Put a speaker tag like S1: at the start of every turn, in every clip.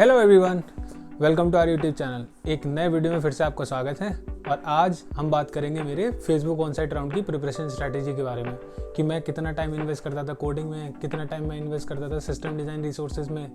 S1: Hello everyone, welcome to our YouTube channel. एक नए video में फिर से आपका स्वागत है। और आज हम बात करेंगे मेरे फेसबुक ऑनसाइट राउंड की प्रिपरेशन स्ट्रैटेजी के बारे में कि मैं कितना टाइम इन्वेस्ट करता था कोडिंग में, कितना टाइम मैं इन्वेस्ट करता था सिस्टम डिज़ाइन रिसोर्सेज में,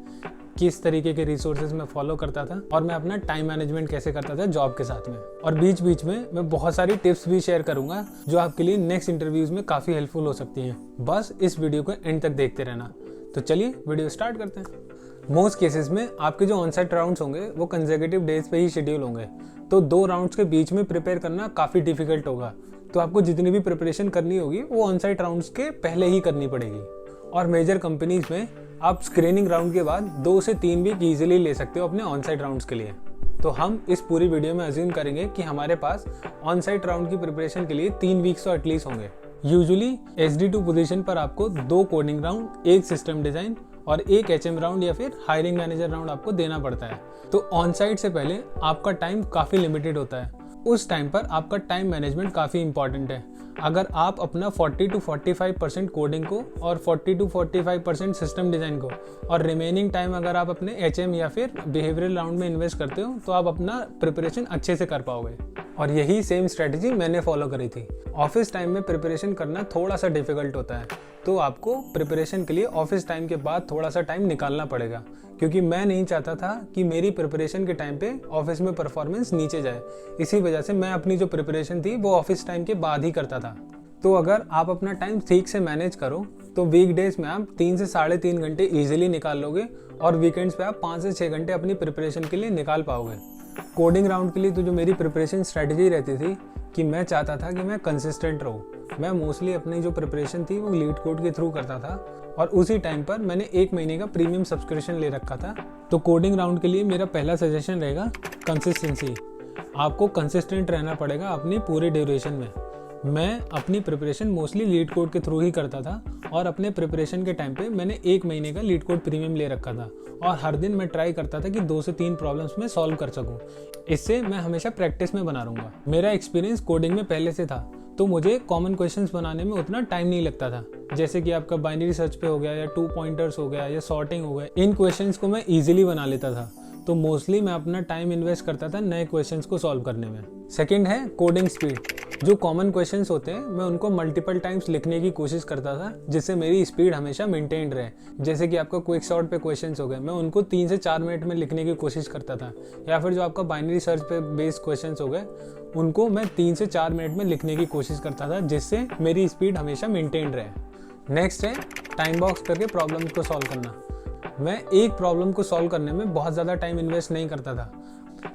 S1: किस तरीके के रिसोर्सेज मैं फॉलो करता था और मैं अपना टाइम मैनेजमेंट कैसे करता था जॉब के साथ में। और बीच बीच में मैं बहुत सारी टिप्स भी शेयर करूंगा जो आपके लिए नेक्स्ट इंटरव्यूज़ में काफ़ी हेल्पफुल हो सकती हैं। बस इस वीडियो को एंड तक देखते रहना। तो चलिए वीडियो स्टार्ट करते हैं। मोस्ट केसेस में आपके जो ऑनसाइट राउंड्स होंगे वो कंसेक्यूटिव डेज पे ही शेड्यूल होंगे, तो 2 राउंड्स के बीच में प्रिपेयर करना काफ़ी डिफिकल्ट होगा। तो आपको जितनी भी प्रिपरेशन करनी होगी वो ऑनसाइट राउंड्स के पहले ही करनी पड़ेगी। और मेजर कंपनीज में आप स्क्रीनिंग राउंड के बाद 2 से 3 वीक ईजिली ले सकते हो अपने ऑनसाइट राउंड्स के लिए। तो हम इस पूरी वीडियो में अज्यूम करेंगे कि हमारे पास ऑनसाइट राउंड की प्रिपरेशन के लिए 3 वीक्स तो एटलीस्ट होंगे। यूजुअली SD2 पोजीशन पर आपको 2 कोडिंग राउंड, 1 सिस्टम डिज़ाइन और 1 HM राउंड या फिर हायरिंग मैनेजर राउंड आपको देना पड़ता है। तो ऑन साइट से पहले आपका टाइम काफ़ी लिमिटेड होता है। उस टाइम पर आपका टाइम मैनेजमेंट काफ़ी इंपॉर्टेंट है। अगर आप अपना 40 to 45% कोडिंग को और 40 to 45% सिस्टम डिज़ाइन को और रिमेनिंग टाइम अगर आप अपने HM या फिर बिहेवियरल राउंड में इन्वेस्ट करते हो तो आप अपना प्रिपरेशन अच्छे से कर पाओगे। और यही सेम स्ट्रेटजी मैंने फॉलो करी थी। ऑफिस टाइम में प्रिपरेशन करना थोड़ा सा डिफिकल्ट होता है, तो आपको प्रिपरेशन के लिए ऑफिस टाइम के बाद थोड़ा सा टाइम निकालना पड़ेगा, क्योंकि मैं नहीं चाहता था कि मेरी प्रिपरेशन के टाइम पे ऑफिस में परफॉर्मेंस नीचे जाए। इसी वजह से मैं अपनी जो प्रिपरेशन थी वो ऑफिस टाइम के बाद ही करता था। तो अगर आप अपना टाइम ठीक से मैनेज करो तो वीकडेज में आप 3 से 3.5 घंटे ईजिली निकाल लोगे और वीकेंड्स पे आप 5 से 6 घंटे अपनी प्रिपरेशन के लिए निकाल पाओगे। कोडिंग राउंड के लिए तो जो मेरी प्रिपरेशन स्ट्रेटजी रहती थी कि मैं चाहता था कि मैं कंसिस्टेंट रहूँ। मैं मोस्टली अपनी जो प्रिपरेशन थी वो लीड कोड के थ्रू करता था और उसी टाइम पर मैंने 1 महीने का प्रीमियम सब्सक्रिप्शन ले रखा था। तो कोडिंग राउंड के लिए मेरा पहला सजेशन रहेगा कंसिस्टेंसी। आपको कंसिस्टेंट रहना पड़ेगा अपनी पूरे ड्यूरेशन में। मैं अपनी प्रिपरेशन मोस्टली लीड कोड के थ्रू ही करता था और अपने प्रिपरेशन के टाइम पे मैंने 1 महीने का लीड कोड प्रीमियम ले रखा था और हर दिन मैं ट्राई करता था कि 2 से 3 प्रॉब्लम्स में सॉल्व कर सकूं। इससे मैं हमेशा प्रैक्टिस में बना रहूँगा। मेरा एक्सपीरियंस कोडिंग में पहले से था, तो मुझे कॉमन क्वेश्चंस बनाने में उतना टाइम नहीं लगता था। जैसे कि आपका बाइनरी सर्च पे हो गया या 2 पॉइंटर्स हो गया या सॉर्टिंग हो गया, इन क्वेश्चंस को मैं ईजिली बना लेता था। तो मोस्टली मैं अपना टाइम इन्वेस्ट करता था नए क्वेश्चंस को सॉल्व करने में। सेकंड है कोडिंग स्पीड। जो कॉमन क्वेश्चंस होते हैं मैं उनको मल्टीपल टाइम्स लिखने की कोशिश करता था, जिससे मेरी स्पीड हमेशा मेंटेन्ड रहे। जैसे कि आपका क्विक सॉर्ट पे क्वेश्चंस हो गए, मैं उनको 3 से 4 मिनट में लिखने की कोशिश करता था। या फिर जो आपका बाइनरी सर्च पे बेस्ड क्वेश्चंस हो गए उनको मैं 3 से 4 मिनट में लिखने की कोशिश करता था, जिससे मेरी स्पीड हमेशा मेंटेन्ड रहे। नेक्स्ट है टाइम बॉक्स करके प्रॉब्लम को सॉल्व करना। मैं एक प्रॉब्लम को सॉल्व करने में बहुत ज़्यादा टाइम इन्वेस्ट नहीं करता था।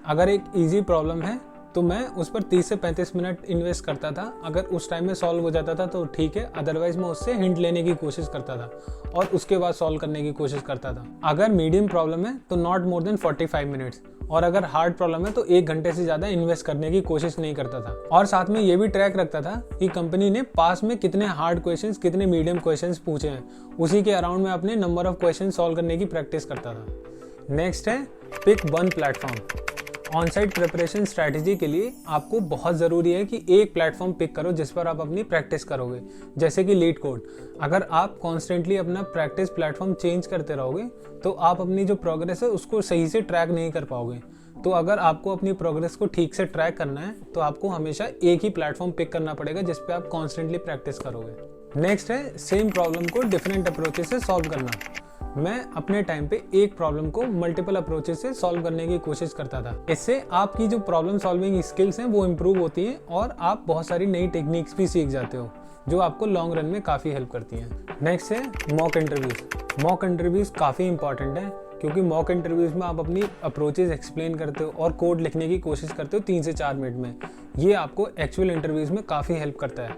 S1: अगर एक ईजी प्रॉब्लम है तो मैं उस पर 30 से 35 मिनट इन्वेस्ट करता था। अगर उस टाइम में सॉल्व हो जाता था तो ठीक है, अदरवाइज मैं उससे हिंट लेने की कोशिश करता था और उसके बाद सॉल्व करने की कोशिश करता था। अगर मीडियम प्रॉब्लम है तो नॉट मोर देन 45 मिनट्स, और अगर हार्ड प्रॉब्लम है तो 1 घंटे से ज़्यादा इन्वेस्ट करने की कोशिश नहीं करता था। और साथ में ये भी ट्रैक रखता था कि कंपनी ने पास में कितने हार्ड क्वेश्चंस, कितने मीडियम क्वेश्चंस पूछे हैं, उसी के अराउंड में अपने नंबर ऑफ क्वेश्चन सॉल्व करने की प्रैक्टिस करता था। नेक्स्ट है pick one platform. Onsite preparation strategy के लिए आपको बहुत ज़रूरी है कि एक प्लेटफॉर्म पिक करो जिस पर आप अपनी प्रैक्टिस करोगे। जैसे कि लीड कोड, अगर आप कॉन्स्टेंटली अपना प्रैक्टिस प्लेटफॉर्म चेंज करते रहोगे तो आप अपनी जो प्रोग्रेस है उसको सही से ट्रैक नहीं कर पाओगे। तो अगर आपको अपनी प्रोग्रेस को ठीक से ट्रैक करना है तो आपको हमेशा एक ही प्लेटफॉर्म पिक करना पड़ेगा जिस पे आप कॉन्स्टेंटली प्रैक्टिस करोगे। नेक्स्ट है सेम प्रॉब्लम को डिफरेंट अप्रोचेस से सॉल्व करना। मैं अपने टाइम पे एक प्रॉब्लम को मल्टीपल अप्रोचेस से सॉल्व करने की कोशिश करता था। इससे आपकी जो प्रॉब्लम सॉल्विंग स्किल्स हैं वो इम्प्रूव होती हैं और आप बहुत सारी नई टेक्निक्स भी सीख जाते हो जो आपको लॉन्ग रन में काफ़ी हेल्प करती हैं। नेक्स्ट है मॉक इंटरव्यूज़। मॉक इंटरव्यूज़ काफ़ी इंपॉर्टेंट है, क्योंकि मॉक इंटरव्यूज़ में आप अपनी अप्रोचेस एक्सप्लेन करते हो और कोड लिखने की कोशिश करते हो 3 से 4 मिनट में। ये आपको एक्चुअल इंटरव्यूज़ में काफ़ी हेल्प करता है।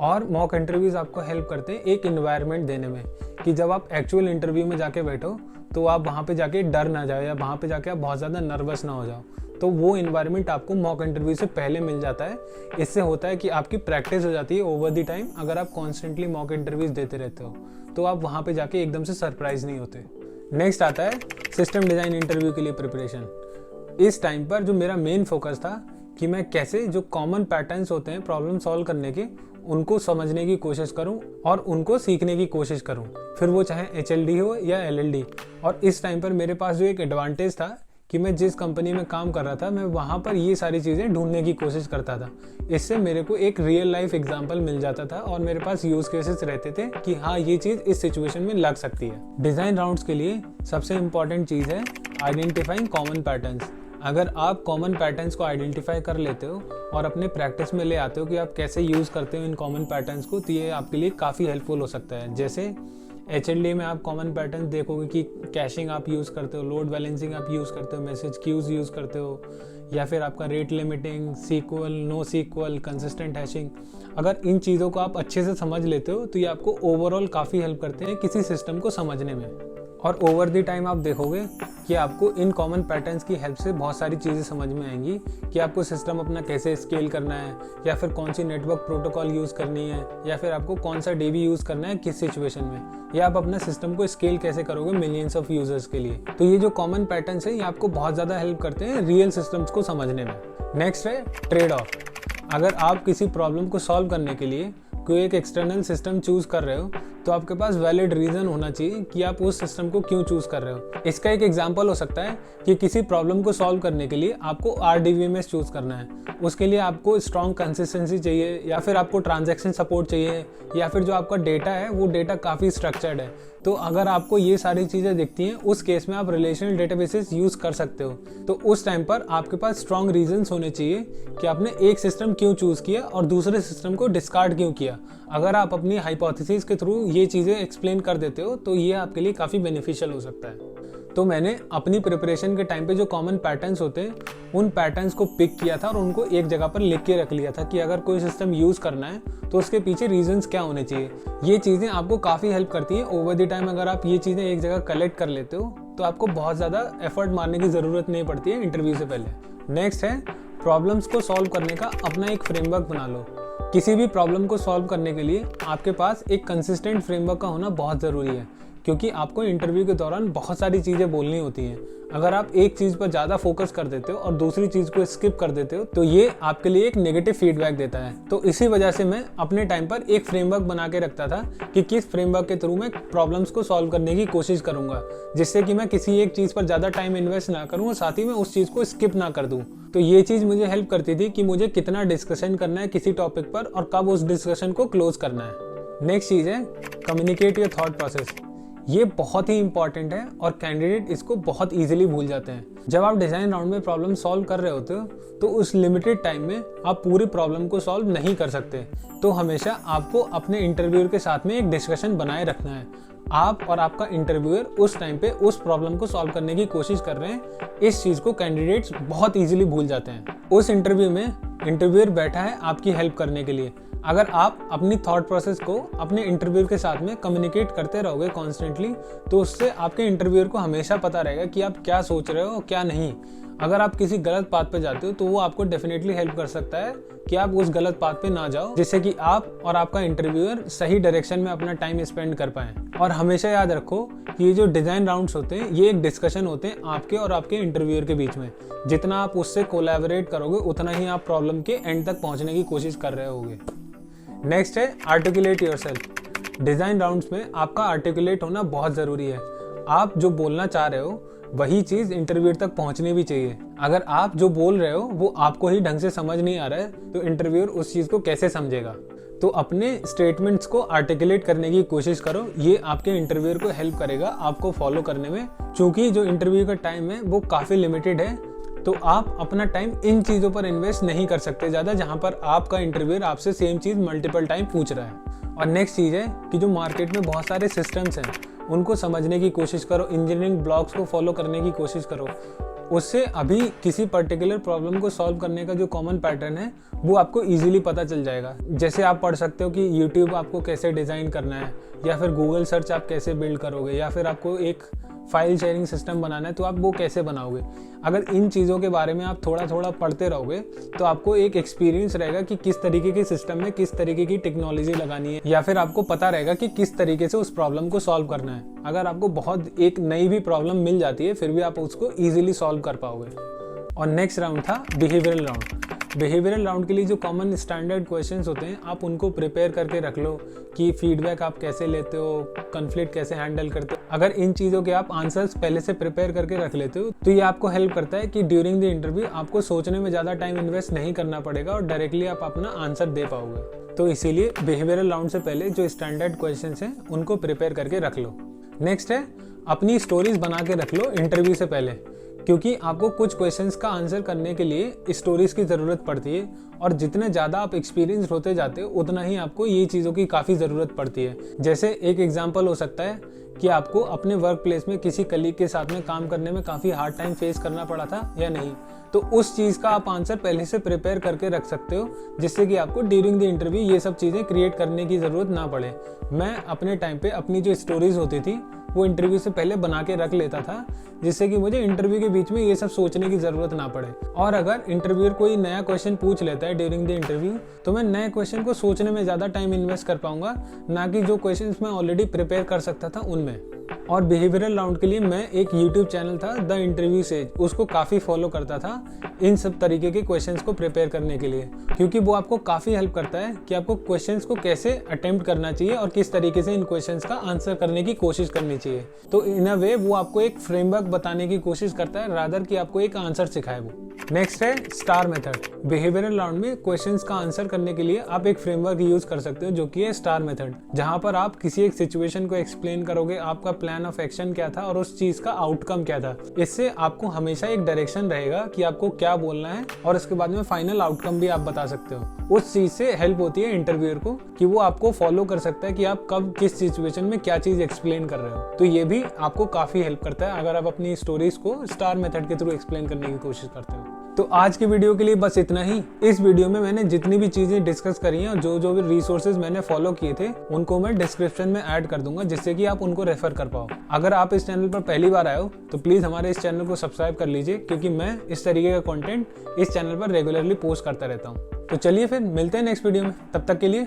S1: और मॉक इंटरव्यूज़ आपको हेल्प करते हैं एक इन्वायरमेंट देने में, कि जब आप एक्चुअल इंटरव्यू में जाके बैठो तो आप वहाँ पे जाके डर ना जाओ या वहाँ पे जाके आप बहुत ज़्यादा नर्वस ना हो जाओ। तो वो इन्वायरमेंट आपको मॉक इंटरव्यू से पहले मिल जाता है। इससे होता है कि आपकी प्रैक्टिस हो जाती है ओवर द टाइम। अगर आप कॉन्स्टेंटली मॉक इंटरव्यूज देते रहते हो तो आप वहाँ पे जाके एकदम से सरप्राइज नहीं होते। नेक्स्ट आता है सिस्टम डिज़ाइन इंटरव्यू के लिए प्रिपरेशन। इस टाइम पर जो मेरा मेन फोकस था कि मैं कैसे जो कॉमन पैटर्न्स होते हैं प्रॉब्लम सॉल्व करने के उनको समझने की कोशिश करूं और उनको सीखने की कोशिश करूं, फिर वो चाहे HLD हो या LLD। और इस टाइम पर मेरे पास जो एक एडवांटेज था कि मैं जिस कंपनी में काम कर रहा था, मैं वहाँ पर ये सारी चीज़ें ढूंढने की कोशिश करता था। इससे मेरे को एक रियल लाइफ एग्जांपल मिल जाता था और मेरे पास यूज़ केसेस रहते थे कि हाँ, ये चीज़ इस सिचुएशन में लग सकती है। डिज़ाइन राउंड्स के लिए सबसे इम्पॉर्टेंट चीज़ है आइडेंटिफाइंग कॉमन पैटर्न्स। अगर आप कॉमन पैटर्न्स को आइडेंटिफाई कर लेते हो और अपने प्रैक्टिस में ले आते हो कि आप कैसे यूज़ करते हो इन कॉमन पैटर्न्स को, तो ये आपके लिए काफ़ी हेल्पफुल हो सकता है। जैसे HLD में आप कॉमन पैटर्न देखोगे कि कैशिंग आप यूज़ करते हो, लोड बैलेंसिंग आप यूज़ करते हो, मैसेज क्यूज़ यूज़ करते हो, या फिर आपका rate limiting, SQL, no SQL, consistent hashing. अगर इन चीज़ों को आप अच्छे से समझ लेते हो तो ये आपको ओवरऑल काफ़ी हेल्प करते हैं किसी सिस्टम को समझने में। और ओवर द टाइम आप देखोगे कि आपको इन कॉमन पैटर्न्स की हेल्प से बहुत सारी चीज़ें समझ में आएंगी कि आपको सिस्टम अपना कैसे स्केल करना है, या फिर कौन सी नेटवर्क प्रोटोकॉल यूज़ करनी है, या फिर आपको कौन सा DB यूज़ करना है किस सिचुएशन में, या आप अपना सिस्टम को स्केल कैसे करोगे मिलियंस ऑफ यूजर्स के लिए। तो ये जो कॉमन पैटर्न्स है ये आपको बहुत ज़्यादा हेल्प करते हैं रियल सिस्टम्स को समझने में। नेक्स्ट है ट्रेड ऑफ। अगर आप किसी प्रॉब्लम को सॉल्व करने के लिए कोई एक एक्सटर्नल सिस्टम चूज कर रहे हो तो आपके पास वैलिड रीजन होना चाहिए कि आप उस सिस्टम को क्यों चूज कर रहे हो। इसका एक एग्जांपल हो सकता है कि किसी प्रॉब्लम को सॉल्व करने के लिए आपको RDBMS चूज करना है, उसके लिए आपको स्ट्रॉन्ग कंसिस्टेंसी चाहिए, या फिर आपको ट्रांजैक्शन सपोर्ट चाहिए, या फिर जो आपका डेटा है वो डेटा काफ़ी स्ट्रक्चर्ड है। तो अगर आपको ये सारी चीज़ें दिखती हैं, उस केस में आप रिलेशनल डेटाबेसेस यूज़ कर सकते हो। तो उस टाइम पर आपके पास स्ट्रॉन्ग रीजंस होने चाहिए कि आपने एक सिस्टम क्यों चूज़ किया और दूसरे सिस्टम को डिस्कार्ड क्यों किया। अगर आप अपनी हाइपोथेसिस के थ्रू ये चीज़ें एक्सप्लेन कर देते हो तो ये आपके लिए काफ़ी बेनिफिशियल हो सकता है। तो मैंने अपनी प्रिपरेशन के टाइम पे जो कॉमन पैटर्न्स होते हैं उन पैटर्न्स को पिक किया था और उनको एक जगह पर लिख के रख लिया था कि अगर कोई सिस्टम यूज़ करना है तो उसके पीछे रीजंस क्या होने चाहिए। ये चीज़ें आपको काफ़ी हेल्प करती हैं ओवर द टाइम। अगर आप ये चीज़ें एक जगह कलेक्ट कर लेते हो तो आपको बहुत ज़्यादा एफर्ट मारने की ज़रूरत नहीं पड़ती है इंटरव्यू से पहले। नेक्स्ट है प्रॉब्लम्स को सॉल्व करने का अपना एक फ्रेमवर्क बना लो। किसी भी प्रॉब्लम को सॉल्व करने के लिए आपके पास एक कंसिस्टेंट फ्रेमवर्क का होना बहुत ज़रूरी है, क्योंकि आपको इंटरव्यू के दौरान बहुत सारी चीज़ें बोलनी होती हैं। अगर आप एक चीज़ पर ज़्यादा फोकस कर देते हो और दूसरी चीज़ को स्किप कर देते हो तो ये आपके लिए एक नेगेटिव फीडबैक देता है। तो इसी वजह से मैं अपने टाइम पर एक फ्रेमवर्क बना के रखता था कि किस फ्रेमवर्क के थ्रू मैं प्रॉब्लम्स को सॉल्व करने की कोशिश करूँगा, जिससे कि मैं किसी एक चीज़ पर ज़्यादा टाइम इन्वेस्ट ना करूँ और साथ ही मैं उस चीज़ को स्किप ना कर दूँ। तो ये चीज़ मुझे हेल्प करती थी कि मुझे कितना डिस्कशन करना है किसी टॉपिक पर और कब उस डिस्कशन को क्लोज करना है। नेक्स्ट चीज़ है कम्युनिकेट योर थॉट प्रोसेस। ये बहुत ही इंपॉर्टेंट है और कैंडिडेट इसको बहुत इजीली भूल जाते हैं। जब आप डिज़ाइन राउंड में प्रॉब्लम सॉल्व कर रहे होते हो तो उस लिमिटेड टाइम में आप पूरी प्रॉब्लम को सॉल्व नहीं कर सकते। तो हमेशा आपको अपने इंटरव्यूअर के साथ में एक डिस्कशन बनाए रखना है। आप और आपका इंटरव्यूअर उस टाइम पे उस प्रॉब्लम को सॉल्व करने की कोशिश कर रहे हैं। इस चीज़ को कैंडिडेट्स बहुत इजीली भूल जाते हैं। उस इंटरव्यू में इंटरव्यूअर बैठा है आपकी हेल्प करने के लिए। अगर आप अपनी थॉट प्रोसेस को अपने इंटरव्यूअर के साथ में कम्युनिकेट करते रहोगे कॉन्स्टेंटली, तो उससे आपके इंटरव्यूअर को हमेशा पता रहेगा कि आप क्या सोच रहे हो क्या नहीं। अगर आप किसी गलत पाथ पे जाते हो तो वो आपको डेफिनेटली हेल्प कर सकता है कि आप उस गलत पाथ पे ना जाओ, जिससे कि आप और आपका इंटरव्यूअर सही डायरेक्शन में अपना टाइम स्पेंड कर पाएं। और हमेशा याद रखो कि ये जो डिज़ाइन राउंड्स होते हैं ये एक डिस्कशन होते हैं आपके और आपके इंटरव्यूअर के बीच में। जितना आप उससे कोलैबोरेट करोगे उतना ही आप प्रॉब्लम के एंड तक पहुंचने की कोशिश कर रहे होगे। नेक्स्ट है आर्टिकुलेट योरसेल्फ। डिज़ाइन राउंड्स में आपका आर्टिकुलेट होना बहुत ज़रूरी है। आप जो बोलना चाह रहे हो वही चीज़ इंटरव्यूअर तक पहुंचनी भी चाहिए। अगर आप जो बोल रहे हो वो आपको ही ढंग से समझ नहीं आ रहा है तो इंटरव्यूअर उस चीज़ को कैसे समझेगा। तो अपने स्टेटमेंट्स को आर्टिकुलेट करने की कोशिश करो। ये आपके इंटरव्यूअर को हेल्प करेगा आपको फॉलो करने में। चूँकि जो इंटरव्यू का टाइम है वो काफ़ी लिमिटेड है, तो आप अपना टाइम इन चीज़ों पर इन्वेस्ट नहीं कर सकते ज़्यादा, जहाँ पर आपका इंटरव्यूअर आपसे सेम चीज़ मल्टीपल टाइम पूछ रहा है। और नेक्स्ट चीज़ है कि जो मार्केट में बहुत सारे सिस्टम्स हैं उनको समझने की कोशिश करो, इंजीनियरिंग ब्लॉक्स को फॉलो करने की कोशिश करो। उससे अभी किसी पर्टिकुलर प्रॉब्लम को सॉल्व करने का जो कॉमन पैटर्न है वो आपको इजीली पता चल जाएगा। जैसे आप पढ़ सकते हो कि यूट्यूब आपको कैसे डिज़ाइन करना है, या फिर गूगल सर्च आप कैसे बिल्ड करोगे, या फिर आपको एक फाइल शेयरिंग सिस्टम बनाना है तो आप वो कैसे बनाओगे। अगर इन चीज़ों के बारे में आप थोड़ा थोड़ा पढ़ते रहोगे तो आपको एक एक्सपीरियंस रहेगा कि किस तरीके के सिस्टम में किस तरीके की टेक्नोलॉजी लगानी है, या फिर आपको पता रहेगा कि किस तरीके से उस प्रॉब्लम को सॉल्व करना है। अगर आपको बहुत एक नई भी प्रॉब्लम मिल जाती है फिर भी आप उसको ईजिली सॉल्व कर पाओगे। और नेक्स्ट राउंड था बिहेवियरल राउंड। बिहेवियरल राउंड के लिए जो कॉमन स्टैंडर्ड क्वेश्चंस होते हैं आप उनको प्रिपेयर करके रख लो कि फीडबैक आप कैसे लेते हो, कॉन्फ्लिक्ट कैसे हैंडल करते हो। अगर इन चीज़ों के आप आंसर्स पहले से प्रिपेयर करके रख लेते हो तो ये आपको हेल्प करता है कि ड्यूरिंग द इंटरव्यू आपको सोचने में ज़्यादा टाइम इन्वेस्ट नहीं करना पड़ेगा और डायरेक्टली आप अपना आंसर दे पाओगे। तो इसीलिए बिहेवियरल राउंड से पहले जो स्टैंडर्ड क्वेश्चंस हैं उनको प्रिपेयर करके रख लो। नेक्स्ट है अपनी स्टोरीज बना के रख लो इंटरव्यू से पहले, क्योंकि आपको कुछ क्वेश्चंस का आंसर करने के लिए स्टोरीज की ज़रूरत पड़ती है और जितने ज़्यादा आप एक्सपीरियंस होते जाते हो उतना ही आपको ये चीज़ों की काफ़ी ज़रूरत पड़ती है। जैसे एक एग्जांपल हो सकता है कि आपको अपने वर्क प्लेस में किसी कलीग के साथ में काम करने में काफ़ी हार्ड टाइम फेस करना पड़ा था या नहीं, तो उस चीज़ का आप आंसर पहले से प्रिपेयर करके रख सकते हो जिससे कि आपको ड्यूरिंग द इंटरव्यू ये सब चीज़ें क्रिएट करने की ज़रूरत ना पड़े। मैं अपने टाइम पे अपनी जो स्टोरीज होती थी वो इंटरव्यू से पहले बना के रख लेता था जिससे कि मुझे इंटरव्यू के बीच में ये सब सोचने की ज़रूरत ना पड़े। और अगर इंटरव्यूअर कोई नया क्वेश्चन पूछ लेता है ड्यूरिंग द इंटरव्यू तो मैं नए क्वेश्चन को सोचने में ज़्यादा टाइम इन्वेस्ट कर पाऊंगा, ना कि जो क्वेश्चंस मैं ऑलरेडी प्रिपेयर कर सकता था उनमें। और बिहेवियरल राउंड के लिए मैं एक यूट्यूब चैनल था द इंटरव्यू सेज, उसको काफ़ी फॉलो करता था इन सब तरीके के क्वेश्चंस को प्रिपेयर करने के लिए, क्योंकि वो आपको काफ़ी हेल्प करता है कि आपको क्वेश्चंस को कैसे अटेम्प्ट करना चाहिए और किस तरीके से इन क्वेश्चंस का आंसर करने की कोशिश करनी चाहिए। तो इन अ वे वो आपको एक फ्रेमवर्क बताने की कोशिश करता है रादर कि आपको एक आंसर सिखाए वो। नेक्स्ट है स्टार मेथड। बिहेवियरल राउंड में क्वेश्चंस का आंसर करने के लिए आप एक फ्रेमवर्क यूज कर सकते हो जो कि है स्टार मेथड, जहां पर आप किसी एक सिचुएशन को एक्सप्लेन करोगे, आपका प्लान ऑफ एक्शन क्या था और उस चीज का आउटकम क्या था। इससे आपको हमेशा एक डायरेक्शन रहेगा कि आपको क्या बोलना है और उसके बाद में फाइनल आउटकम भी आप बता सकते हो। उस चीज से हेल्प होती है इंटरव्यूअर को कि वो आपको फॉलो कर सकता है कि आप कब किस सिचुएशन में क्या चीज एक्सप्लेन कर रहे हो। तो ये भी आपको काफी हेल्प करता है अगर आप अपनी स्टोरीज को स्टार मेथड के थ्रू एक्सप्लेन करने की कोशिश करते हो। तो आज की वीडियो के लिए बस इतना ही। इस वीडियो में मैंने जितनी भी चीजें डिस्कस करी हैं और जो भी रिसोर्सेज मैंने फॉलो किए थे उनको मैं डिस्क्रिप्शन में ऐड कर दूंगा जिससे कि आप उनको रेफर कर पाओ। अगर आप इस चैनल पर पहली बार आए हो तो प्लीज हमारे इस चैनल को सब्सक्राइब कर लीजिए, क्योंकि मैं इस तरीके का कंटेंट इस चैनल पर रेगुलरली पोस्ट करता रहता हूँ। तो चलिए फिर मिलते हैं नेक्स्ट वीडियो में, तब तक के लिए